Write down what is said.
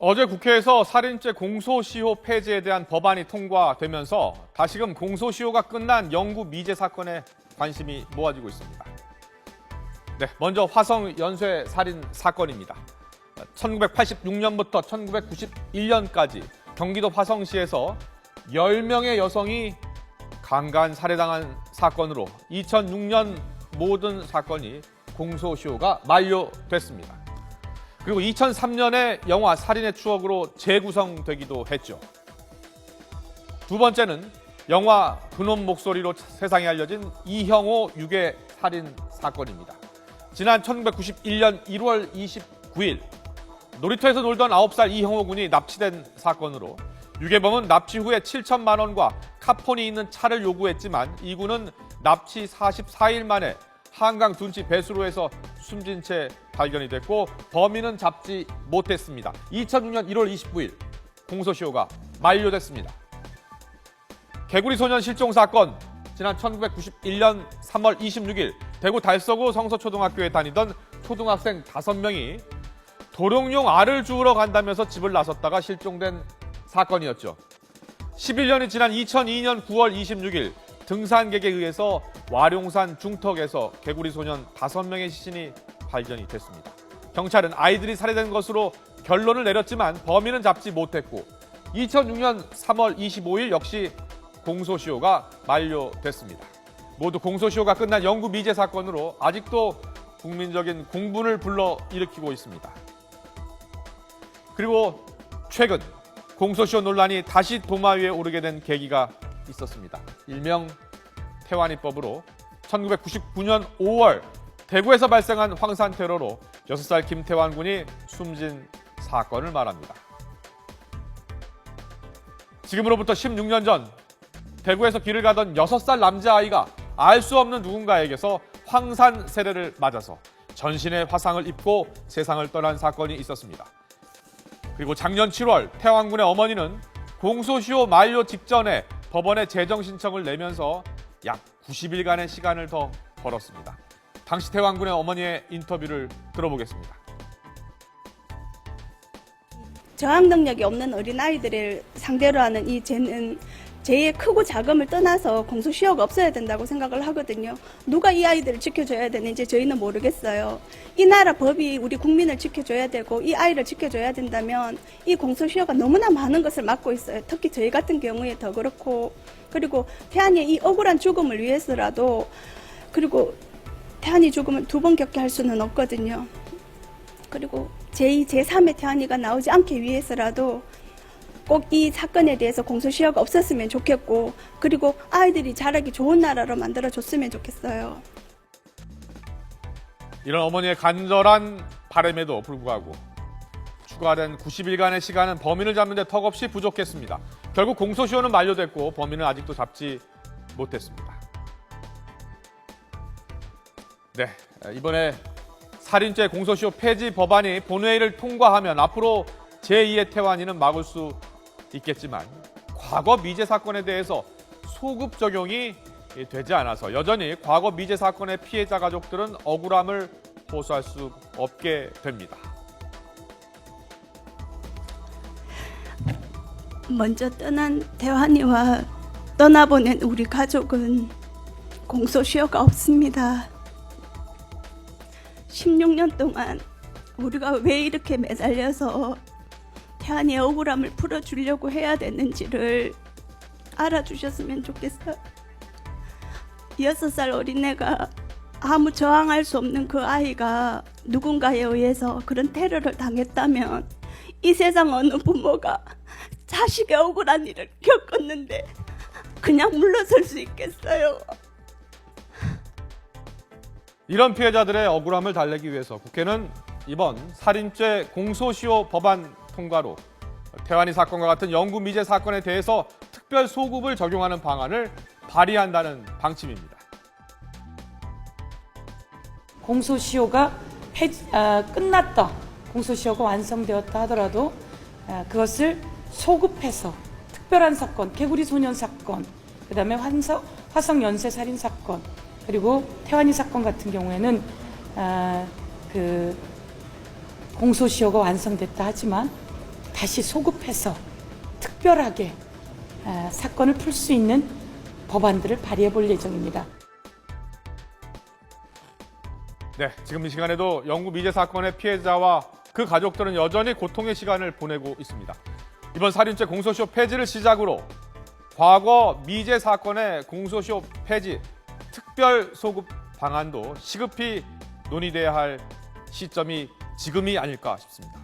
어제 국회에서 살인죄 공소시효 폐지에 대한 법안이 통과되면서 다시금 공소시효가 끝난 영구 미제 사건에 관심이 모아지고 있습니다. 네, 먼저 화성 연쇄 살인 사건입니다. 1986년부터 1991년까지 경기도 화성시에서 10명의 여성이 강간 살해당한 사건으로 2006년 모든 사건이 공소시효가 만료됐습니다. 그리고 2003년에 영화 살인의 추억으로 재구성되기도 했죠. 두 번째는 영화 그놈 목소리로 세상에 알려진 이형호 유괴 살인 사건입니다. 지난 1991년 1월 29일 놀이터에서 놀던 9살 이형호 군이 납치된 사건으로 유괴범은 납치 후에 7천만 원과 카폰이 있는 차를 요구했지만 이 군은 납치 44일 만에 한강 둔치 배수로에서 숨진 채 발견이 됐고 범인은 잡지 못했습니다. 2006년 1월 29일 공소시효가 만료됐습니다. 개구리 소년 실종 사건, 지난 1991년 3월 26일 대구 달서구 성서초등학교에 다니던 초등학생 5명이 도롱뇽 알을 주우러 간다면서 집을 나섰다가 실종된 사건이었죠. 11년이 지난 2002년 9월 26일 등산객에 의해서 와룡산 중턱에서 개구리 소년 5명의 시신이 발견이 됐습니다. 경찰은 아이들이 살해된 것으로 결론을 내렸지만 범인은 잡지 못했고 2006년 3월 25일 역시 공소시효가 만료됐습니다. 모두 공소시효가 끝난 영구 미제 사건으로 아직도 국민적인 공분을 불러일으키고 있습니다. 그리고 최근 공소시효 논란이 다시 도마 위에 오르게 된 계기가 있었습니다. 일명 태완이법으로 1999년 5월 대구에서 발생한 황산 테러로 6살 김태환 군이 숨진 사건을 말합니다. 지금으로부터 16년 전 대구에서 길을 가던 6살 남자아이가 알 수 없는 누군가에게서 황산 세례를 맞아서 전신에 화상을 입고 세상을 떠난 사건이 있었습니다. 그리고 작년 7월 태환 군의 어머니는 공소시효 만료 직전에 법원에 재정 신청을 내면서 약 90일간의 시간을 더 벌었습니다. 당시 태환 군의 어머니의 인터뷰를 들어보겠습니다. 저항 능력이 없는 어린아이들을 상대로 하는 이 죄는 죄의 크고 작음을 떠나서 공소시효가 없어야 된다고 생각을 하거든요. 누가 이 아이들을 지켜줘야 되는지 저희는 모르겠어요. 이 나라 법이 우리 국민을 지켜줘야 되고 이 아이를 지켜줘야 된다면 이 공소시효가 너무나 많은 것을 막고 있어요. 특히 저희 같은 경우에 더 그렇고, 그리고 태안이의 이 억울한 죽음을 위해서라도, 그리고 태안이 죽음을 2번 겪게 할 수는 없거든요. 그리고 제2, 제3의 태안이가 나오지 않기 위해서라도 꼭 이 사건에 대해서 공소시효가 없었으면 좋겠고, 그리고 아이들이 자라기 좋은 나라로 만들어줬으면 좋겠어요. 이런 어머니의 간절한 바람에도 불구하고 추가된 90일간의 시간은 범인을 잡는 데 턱없이 부족했습니다. 결국 공소시효는 만료됐고 범인은 아직도 잡지 못했습니다. 네, 이번에 살인죄 공소시효 폐지 법안이 본회의를 통과하면 앞으로 제2의 태완이는 막을 수 있겠지만 과거 미제 사건에 대해서 소급 적용이 되지 않아서 여전히 과거 미제 사건의 피해자 가족들은 억울함을 호소할 수 없게 됩니다. 먼저 떠난 태환이와 떠나보낸 우리 가족은 공소시효가 없습니다. 16년 동안 우리가 왜 이렇게 매달려서 태환이의 억울함을 풀어주려고 해야 되는지를 알아주셨으면 좋겠어요. 6살 어린애가 아무 저항할 수 없는 그 아이가 누군가에 의해서 그런 테러를 당했다면 이 세상 어느 부모가 자식의 억울한 일을 겪었는데 그냥 물러설 수 있겠어요. 이런 피해자들의 억울함을 달래기 위해서 국회는 이번 살인죄 공소시효 법안 통과로 태완이 사건과 같은 영구 미제 사건에 대해서 특별 소급을 적용하는 방안을 발의한다는 방침입니다. 공소시효가 끝났다, 공소시효가 완성되었다 하더라도 그것을 소급해서 특별한 사건, 개구리 소년 사건, 그다음에 화성 연쇄 살인 사건, 그리고 태완이 사건 같은 경우에는 공소시효가 완성됐다 하지만 다시 소급해서 특별하게 사건을 풀 수 있는 법안들을 발의해 볼 예정입니다. 네, 지금 이 시간에도 영구 미제 사건의 피해자와 그 가족들은 여전히 고통의 시간을 보내고 있습니다. 이번 살인죄 공소시효 폐지를 시작으로 과거 미제 사건의 공소시효 폐지 특별 소급 방안도 시급히 논의돼야 할 시점이 지금이 아닐까 싶습니다.